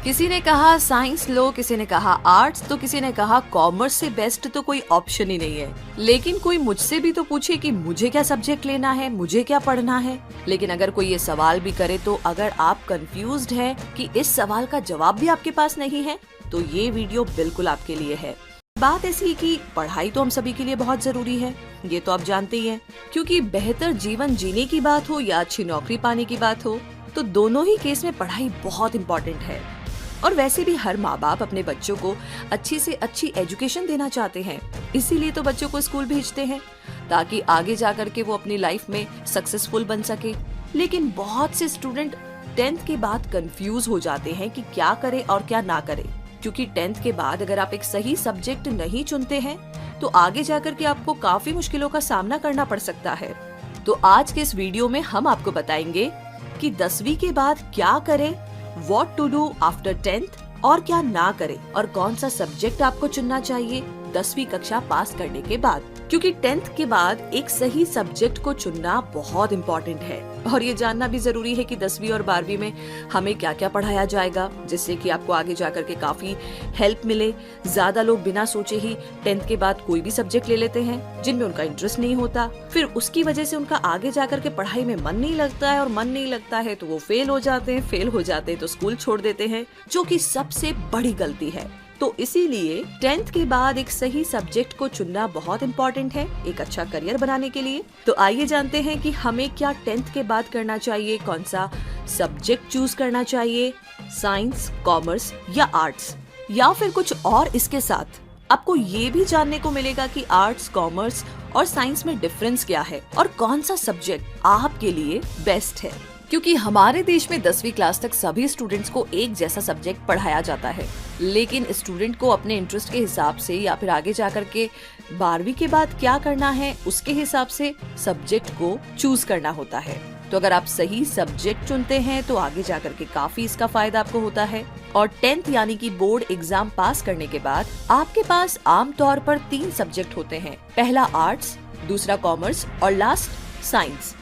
किसी ने कहा साइंस लो, किसी ने कहा आर्ट्स, तो किसी ने कहा कॉमर्स से बेस्ट तो कोई ऑप्शन ही नहीं है। लेकिन कोई मुझसे भी तो पूछे कि मुझे क्या सब्जेक्ट लेना है, मुझे क्या पढ़ना है। लेकिन अगर कोई ये सवाल भी करे तो अगर आप कंफ्यूज्ड हैं कि इस सवाल का जवाब भी आपके पास नहीं है, तो ये वीडियो बिल्कुल आपके लिए है। बात ऐसी कि पढ़ाई तो हम सभी के लिए बहुत जरूरी है, ये तो आप जानते ही हैं, क्योंकि बेहतर जीवन जीने की बात हो या अच्छी नौकरी पाने की बात हो, तो दोनों ही केस में पढ़ाई बहुत इम्पोर्टेंट है। और वैसे भी हर माँ बाप अपने बच्चों को अच्छी से अच्छी एजुकेशन देना चाहते हैं, इसीलिए तो बच्चों को स्कूल भेजते हैं ताकि आगे जाकर के वो अपनी लाइफ में सक्सेसफुल बन सके। लेकिन बहुत से स्टूडेंट 10th के बाद कंफ्यूज हो जाते हैं कि क्या करें और क्या ना करें, क्योंकि 10th के बाद अगर आप एक सही सब्जेक्ट नहीं चुनते हैं तो आगे जाकर के आपको काफी मुश्किलों का सामना करना पड़ सकता है। तो आज के इस वीडियो में हम आपको बताएंगे कि 10वीं के बाद क्या करें, What to do after 10th, और क्या ना करें, और कौन सा सब्जेक्ट आपको चुनना चाहिए 10वीं कक्षा पास करने के बाद, क्योंकि 10th के बाद एक सही सब्जेक्ट को चुनना बहुत इम्पोर्टेंट है। और ये जानना भी जरूरी है कि 10वीं और 12वीं में हमें क्या क्या पढ़ाया जाएगा, जिससे कि आपको आगे जाकर के काफी हेल्प मिले। ज्यादा लोग बिना सोचे ही 10th के बाद कोई भी सब्जेक्ट ले लेते हैं जिनमें उनका इंटरेस्ट नहीं होता, फिर उसकी वजह से उनका आगे जाकर के पढ़ाई में मन नहीं लगता है, और मन नहीं लगता है तो वो फेल हो जाते हैं तो स्कूल छोड़ देते हैं, जो कि सबसे बड़ी गलती है। तो इसीलिए 10th के बाद एक सही सब्जेक्ट को चुनना बहुत इम्पोर्टेंट है एक अच्छा करियर बनाने के लिए। तो आइए जानते हैं कि हमें क्या 10th के बाद करना चाहिए, कौन सा सब्जेक्ट चूज करना चाहिए, साइंस, कॉमर्स या आर्ट्स, या फिर कुछ और। इसके साथ आपको ये भी जानने को मिलेगा कि आर्ट्स, कॉमर्स और साइंस में डिफरेंस क्या है और कौन सा सब्जेक्ट आपके लिए बेस्ट है। क्योंकि हमारे देश में 10वीं क्लास तक सभी स्टूडेंट्स को एक जैसा सब्जेक्ट पढ़ाया जाता है, लेकिन स्टूडेंट को अपने इंटरेस्ट के हिसाब से या फिर आगे जाकर के 12वीं के बाद क्या करना है उसके हिसाब से सब्जेक्ट को चूज करना होता है। तो अगर आप सही सब्जेक्ट चुनते हैं तो आगे जाकर के काफी इसका फायदा आपको होता है। और 10th यानी कि बोर्ड एग्जाम पास करने के बाद आपके पास आमतौर पर 3 सब्जेक्ट होते हैं, पहला आर्ट्स, दूसरा कॉमर्स और लास्ट साइंस।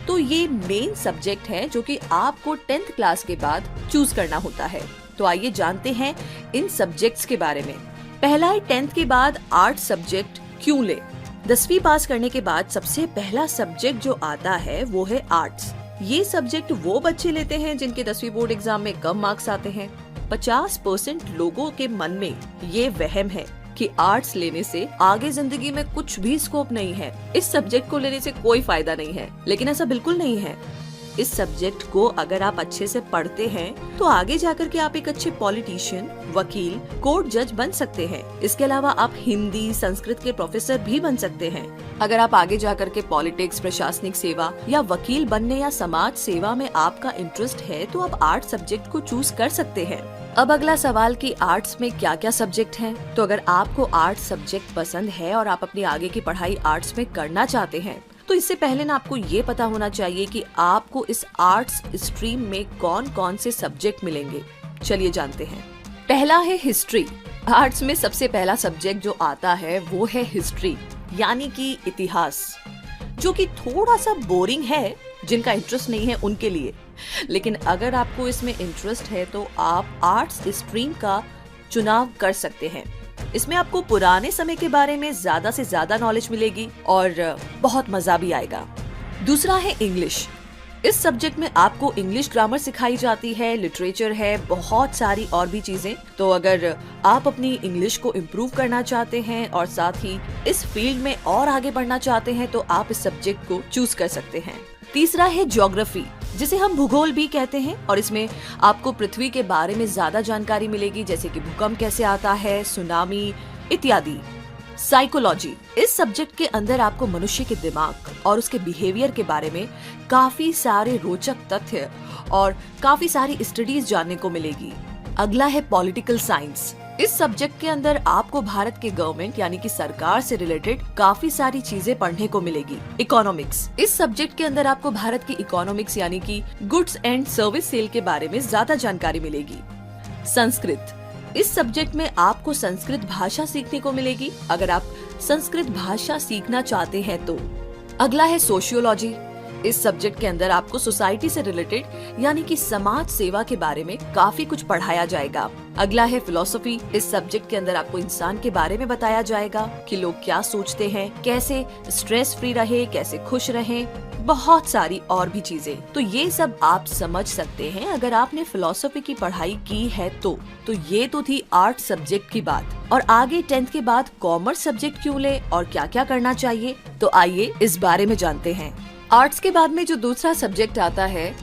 तो ये मेन सब्जेक्ट है जो कि आपको 10th क्लास के बाद चूज करना होता है। तो आइए जानते हैं इन सब्जेक्ट्स के बारे में। पहला है 10th के बाद आर्ट्स सब्जेक्ट क्यों ले। 10वीं पास करने के बाद सबसे पहला सब्जेक्ट जो आता है वो है आर्ट्स। ये सब्जेक्ट वो बच्चे लेते हैं जिनके 10वीं बोर्ड एग्जाम में कम मार्क्स आते हैं। 50% लोगों के मन में ये वहम है कि आर्ट्स लेने से आगे जिंदगी में कुछ भी स्कोप नहीं है, इस सब्जेक्ट को लेने से कोई फायदा नहीं है। लेकिन ऐसा बिल्कुल नहीं है। इस सब्जेक्ट को अगर आप अच्छे से पढ़ते हैं तो आगे जाकर के आप एक अच्छे पॉलिटिशियन, वकील, कोर्ट जज बन सकते हैं। इसके अलावा आप हिंदी, संस्कृत के प्रोफेसर भी बन सकते हैं। अगर आप आगे जाकर के पॉलिटिक्स, प्रशासनिक सेवा या वकील बनने या समाज सेवा में आपका इंटरेस्ट है तो आप आर्ट सब्जेक्ट को चूज कर सकते हैं। अब अगला सवाल कि आर्ट्स में क्या क्या सब्जेक्ट हैं। तो अगर आपको आर्ट्स सब्जेक्ट पसंद है और आप अपनी आगे की पढ़ाई आर्ट्स में करना चाहते हैं तो इससे पहले ना आपको ये पता होना चाहिए कि आपको इस आर्ट्स स्ट्रीम में कौन कौन से सब्जेक्ट मिलेंगे। चलिए जानते हैं। पहला है हिस्ट्री। आर्ट्स में सबसे पहला सब्जेक्ट जो आता है वो है हिस्ट्री, यानी कि इतिहास, जो कि थोड़ा सा बोरिंग है जिनका इंटरेस्ट नहीं है उनके लिए। लेकिन अगर आपको इसमें इंटरेस्ट है तो आप आर्ट्स स्ट्रीम का चुनाव कर सकते हैं। इसमें आपको पुराने समय के बारे में ज्यादा से ज्यादा नॉलेज मिलेगी और बहुत मजा भी आएगा। दूसरा है इंग्लिश। इस सब्जेक्ट में आपको इंग्लिश ग्रामर सिखाई जाती है, लिटरेचर है, बहुत सारी और भी चीजें। तो अगर आप अपनी इंग्लिश को इम्प्रूव करना चाहते हैं और साथ ही इस फील्ड में और आगे बढ़ना चाहते हैं तो आप इस सब्जेक्ट को चूज कर सकते हैं। तीसरा है ज्योग्राफी, जिसे हम भूगोल भी कहते हैं, और इसमें आपको पृथ्वी के बारे में ज्यादा जानकारी मिलेगी, जैसे कि भूकंप कैसे आता है, सुनामी इत्यादि। साइकोलॉजी। इस सब्जेक्ट के अंदर आपको मनुष्य के दिमाग और उसके बिहेवियर के बारे में काफी सारे रोचक तथ्य और काफी सारी स्टडीज जानने को मिलेगी। अगला है पॉलिटिकल साइंस। इस सब्जेक्ट के अंदर आपको भारत के गवर्नमेंट यानी कि सरकार से रिलेटेड काफी सारी चीजें पढ़ने को मिलेगी। इकोनॉमिक्स। इस सब्जेक्ट के अंदर आपको भारत की इकोनॉमिक्स यानी कि गुड्स एंड सर्विस सेल के बारे में ज्यादा जानकारी मिलेगी। संस्कृत। इस सब्जेक्ट में आपको संस्कृत भाषा सीखने को मिलेगी अगर आप संस्कृत भाषा सीखना चाहते हैं तो। अगला है सोशियोलॉजी। इस सब्जेक्ट के अंदर आपको सोसाइटी से रिलेटेड यानी कि समाज सेवा के बारे में काफी कुछ पढ़ाया जाएगा। अगला है फिलोसफी। इस सब्जेक्ट के अंदर आपको इंसान के बारे में बताया जाएगा कि लोग क्या सोचते हैं, कैसे स्ट्रेस फ्री रहे, कैसे खुश रहे, बहुत सारी और भी चीजें। तो ये सब आप समझ सकते हैं अगर आपने फिलोसफी की पढ़ाई की है तो ये तो थी आर्ट सब्जेक्ट की बात। और आगे 10th के बाद कॉमर्स सब्जेक्ट क्यों ले और क्या क्या करना चाहिए, तो आइए इस बारे में जानते हैं। आर्ट्स के बाद में जो दूसरा सब्जेक्ट आता है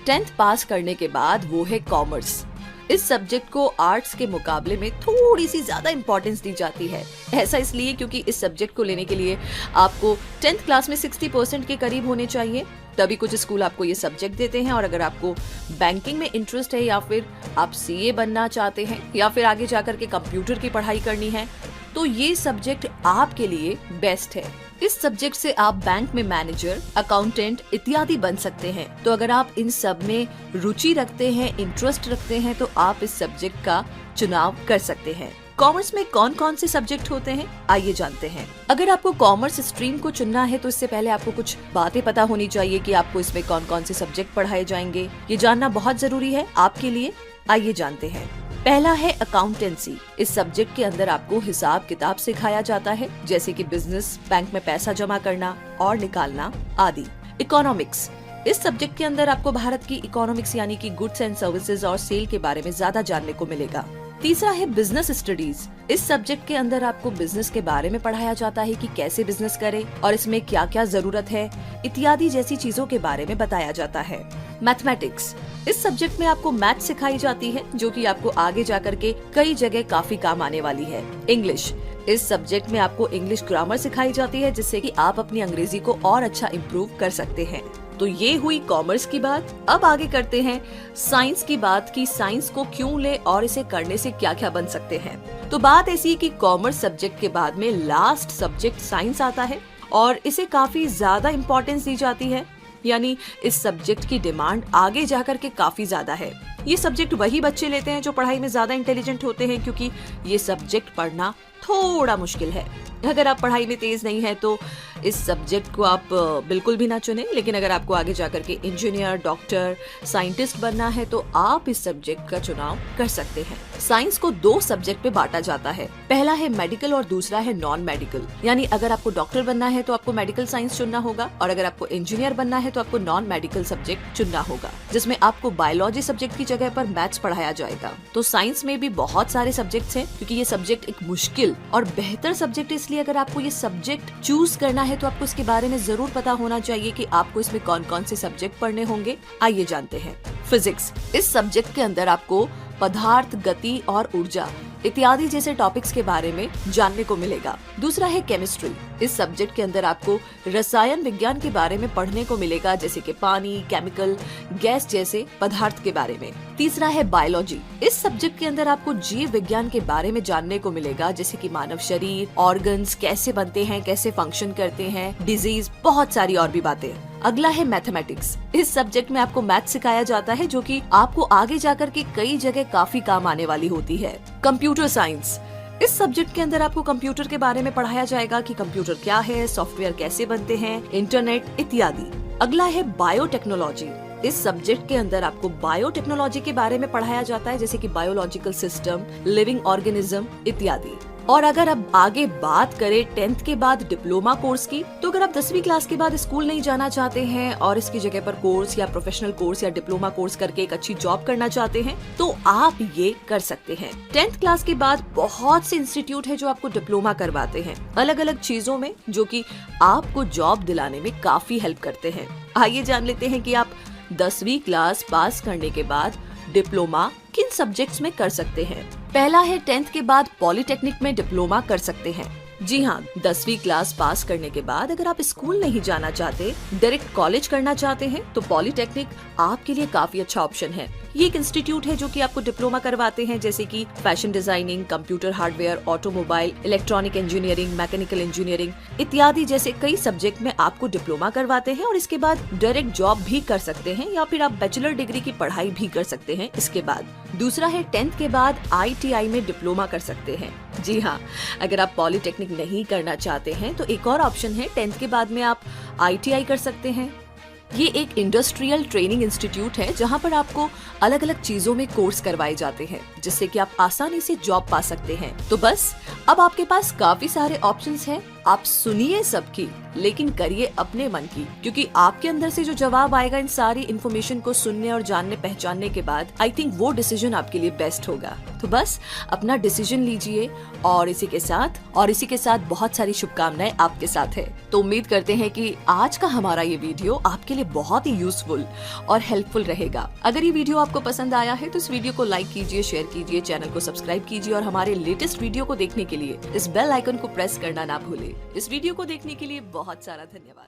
10th पास करने के बाद, वो है कॉमर्स। इस सब्जेक्ट को आर्ट्स के मुकाबले में थोड़ी सी ज्यादा इम्पोर्टेंस दी जाती है। ऐसा इसलिए क्योंकि इस सब्जेक्ट को लेने के लिए आपको 10th क्लास में 60% के करीब होने चाहिए, तभी कुछ स्कूल आपको ये सब्जेक्ट देते हैं। और अगर आपको बैंकिंग में इंटरेस्ट है या फिर आप सीए बनना चाहते हैं या फिर आगे जाकर के कंप्यूटर की पढ़ाई करनी है, तो ये सब्जेक्ट आपके लिए बेस्ट है। इस सब्जेक्ट से आप बैंक में मैनेजर, अकाउंटेंट इत्यादि बन सकते हैं। तो अगर आप इन सब में रुचि रखते हैं, इंटरेस्ट रखते हैं, तो आप इस सब्जेक्ट का चुनाव कर सकते हैं। कॉमर्स में कौन कौन से सब्जेक्ट होते हैं, आइए जानते हैं। अगर आपको कॉमर्स स्ट्रीम को चुनना है तो इससे पहले आपको कुछ बातें पता होनी चाहिए कि आपको इसमें कौन कौन से सब्जेक्ट पढ़ाए जाएंगे। ये जानना बहुत जरूरी है आपके लिए। आइए जानते हैं। पहला है अकाउंटेंसी। इस सब्जेक्ट के अंदर आपको हिसाब किताब सिखाया जाता है, जैसे कि बिजनेस, बैंक में पैसा जमा करना और निकालना आदि। इकोनॉमिक्स। इस सब्जेक्ट के अंदर आपको भारत की इकोनॉमिक्स यानी कि गुड्स एंड सर्विसेज और सेल के बारे में ज्यादा जानने को मिलेगा। तीसरा है बिजनेस स्टडीज। इस सब्जेक्ट के अंदर आपको बिजनेस के बारे में पढ़ाया जाता है कि कैसे बिजनेस करें और इसमें क्या क्या जरूरत है इत्यादि जैसी चीजों के बारे में बताया जाता है। मैथमेटिक्स। इस सब्जेक्ट में आपको मैथ सिखाई जाती है, जो कि आपको आगे जाकर के कई जगह काफी काम आने वाली है। इंग्लिश। इस सब्जेक्ट में आपको इंग्लिश ग्रामर सिखाई जाती है, जिससे कि आप अपनी अंग्रेजी को और अच्छा इम्प्रूव कर सकते हैं। तो ये हुई कॉमर्स की बात। अब आगे करते हैं साइंस की बात कि साइंस को क्यों ले और इसे करने से क्या क्या बन सकते हैं। तो बात ऐसी है कि कॉमर्स सब्जेक्ट के बाद में लास्ट सब्जेक्ट साइंस आता है और इसे काफी ज्यादा इम्पोर्टेंस दी जाती है, यानी इस सब्जेक्ट की डिमांड आगे जाकर के काफी ज्यादा है। ये सब्जेक्ट वही बच्चे लेते हैं जो पढ़ाई में ज्यादा इंटेलिजेंट होते हैं, क्योंकि ये सब्जेक्ट पढ़ना थोड़ा मुश्किल है। अगर आप पढ़ाई में तेज नहीं है तो इस सब्जेक्ट को आप बिल्कुल भी ना चुनें। लेकिन अगर आपको आगे जाकर के इंजीनियर, डॉक्टर, साइंटिस्ट बनना है तो आप इस सब्जेक्ट का चुनाव कर सकते हैं। साइंस को 2 सब्जेक्ट पे बांटा जाता है। पहला है मेडिकल और दूसरा है नॉन मेडिकल। यानी अगर आपको डॉक्टर बनना है तो आपको मेडिकल साइंस चुनना होगा और अगर आपको इंजीनियर बनना है तो आपको नॉन मेडिकल सब्जेक्ट चुनना होगा, जिसमें आपको बायोलॉजी सब्जेक्ट की जगह पर मैथ्स पढ़ाया जाएगा। तो साइंस में भी बहुत सारे सब्जेक्ट्स हैं, क्योंकि ये सब्जेक्ट एक मुश्किल और बेहतर सब्जेक्ट। इसलिए अगर आपको ये सब्जेक्ट चूज करना है तो आपको इसके बारे में जरूर पता होना चाहिए कि आपको इसमें कौन कौन से सब्जेक्ट पढ़ने होंगे। आइए जानते हैं। फिजिक्स। इस सब्जेक्ट के अंदर आपको पदार्थ, गति और ऊर्जा इत्यादि जैसे टॉपिक्स के बारे में जानने को मिलेगा। दूसरा है केमिस्ट्री। इस सब्जेक्ट के अंदर आपको रसायन विज्ञान के बारे में पढ़ने को मिलेगा, जैसे कि पानी, केमिकल, गैस जैसे पदार्थ के बारे में। तीसरा है बायोलॉजी। इस सब्जेक्ट के अंदर आपको जीव विज्ञान के बारे में जानने को मिलेगा, जैसे कि मानव शरीर, ऑर्गन्स कैसे बनते हैं, कैसे फंक्शन करते हैं, डिजीज, बहुत सारी और भी बातें। अगला है मैथमेटिक्स। इस सब्जेक्ट में आपको मैथ सिखाया जाता है, जो कि आपको आगे जाकर के कई जगह काफी काम आने वाली होती है। Computer science. इस सब्जेक्ट के अंदर आपको कंप्यूटर के बारे में पढ़ाया जाएगा कि कंप्यूटर क्या है, सॉफ्टवेयर कैसे बनते हैं, इंटरनेट इत्यादि। अगला है बायोटेक्नोलॉजी। इस सब्जेक्ट के अंदर आपको बायोटेक्नोलॉजी के बारे में पढ़ाया जाता है, जैसे कि बायोलॉजिकल सिस्टम, लिविंग ऑर्गेनिज्म इत्यादि। और अगर अब आगे बात करें 10th के बाद डिप्लोमा कोर्स की, तो अगर आप 10वीं क्लास के बाद स्कूल नहीं जाना चाहते हैं और इसकी जगह पर कोर्स या प्रोफेशनल कोर्स या डिप्लोमा कोर्स करके एक अच्छी जॉब करना चाहते हैं, तो आप ये कर सकते हैं। 10th क्लास के बाद बहुत से इंस्टीट्यूट है जो आपको डिप्लोमा करवाते हैं अलग अलग चीजों में, जो कि आपको जॉब दिलाने में काफी हेल्प करते हैं। आइए जान लेते हैं कि आप 10वीं क्लास पास करने के बाद डिप्लोमा किन सब्जेक्ट्स में कर सकते हैं। पहला है 10th के बाद पॉलिटेक्निक में डिप्लोमा कर सकते हैं। जी हाँ, 10वीं क्लास पास करने के बाद अगर आप स्कूल नहीं जाना चाहते, डायरेक्ट कॉलेज करना चाहते हैं, तो पॉलिटेक्निक आपके लिए काफी अच्छा ऑप्शन है। ये एक इंस्टीट्यूट है जो कि आपको डिप्लोमा करवाते हैं, जैसे कि fashion designing, computer hardware, automobile, electronic engineering, mechanical engineering इत्यादि जैसे कई सब्जेक्ट में आपको डिप्लोमा करवाते हैं और इसके बाद डायरेक्ट जॉब भी कर सकते हैं या फिर आप बैचलर डिग्री की पढ़ाई भी कर सकते हैं इसके बाद। दूसरा है 10th के बाद ITI में डिप्लोमा कर सकते हैं। जी हाँ, अगर आप पॉलिटेक्निक नहीं करना चाहते हैं तो एक और ऑप्शन है, 10th के बाद में आप ITI कर सकते हैं। ये एक इंडस्ट्रियल ट्रेनिंग इंस्टीट्यूट है जहाँ पर आपको अलग अलग चीजों में कोर्स करवाए जाते हैं जिससे कि आप आसानी से जॉब पा सकते हैं। तो बस अब आपके पास काफी सारे ऑप्शंस हैं, आप सुनिए सबकी लेकिन करिए अपने मन की, क्योंकि आपके अंदर से जो जवाब आएगा इन सारी इन्फॉर्मेशन को सुनने और जानने पहचानने के बाद, आई थिंक वो डिसीजन आपके लिए बेस्ट होगा। तो बस अपना डिसीजन लीजिए और इसी के साथ बहुत सारी शुभकामनाएं आपके साथ है। तो उम्मीद करते हैं कि आज का हमारा ये वीडियो आपके लिए बहुत ही यूजफुल और हेल्पफुल रहेगा। अगर ये वीडियो आपको पसंद आया है तो इस वीडियो को लाइक कीजिए, शेयर कीजिए, चैनल को सब्सक्राइब कीजिए और हमारे लेटेस्ट वीडियो को देखने के लिए इस बेल आइकन को प्रेस करना ना भूले। इस वीडियो को देखने के लिए बहुत सारा धन्यवाद।